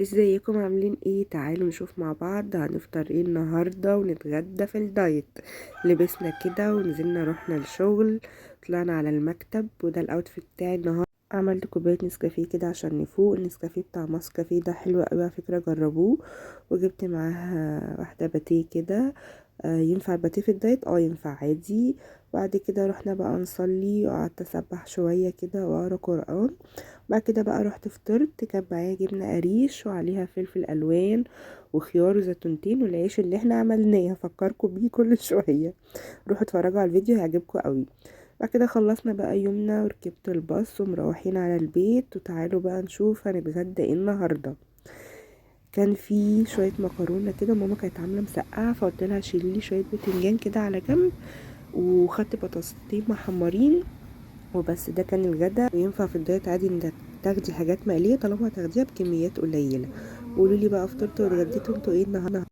ازيكم عاملين ايه؟ تعالوا نشوف مع بعض هنفطر ايه النهارده ونتغدى في الدايت. لبسنا كده ونزلنا رحنا الشغل، طلعنا على المكتب وده الاوتفيت بتاعي النهارده. عملت كوبايه نسكافيه كده عشان نفوق. النسكافيه بتاع ماسكافيه ده حلو قوي على فكره، جربوه. وجبت معاها واحده باتيه كده. ينفع الباتيه في الدايت؟ ينفع عادي. بعد كده رحنا بقى نصلي وقعدت اسبح شويه كده واقرا قران. بعد كده بقى رحت فطرت، كان معايا جبنة قريش وعليها فلفل الوان وخيار وزيتونتين والعيش اللي احنا عملناه هفكركم بيه كل شوية. روحوا اتفرجوا على الفيديو هيعجبكم قوي. بعد كده خلصنا بقى يومنا وركبت الباص ومروحين على البيت، وتعالوا بقى نشوف هنتغدى ايه النهارده. كان في شويه مكرونه كده، ماما كانت عامله مسقعه فقلت لها شيلي لي شويه بتنجان كده على جنب، وخدت بطاطستين محمرين وبس. ده كان الغدا. وينفع في الدايت عادي انك تاخدي حاجات مقليه طالما هتاخديها بكميات قليله. قولوا لي بقى فطرتوا واتغديتوا انتوا ايه النهارده؟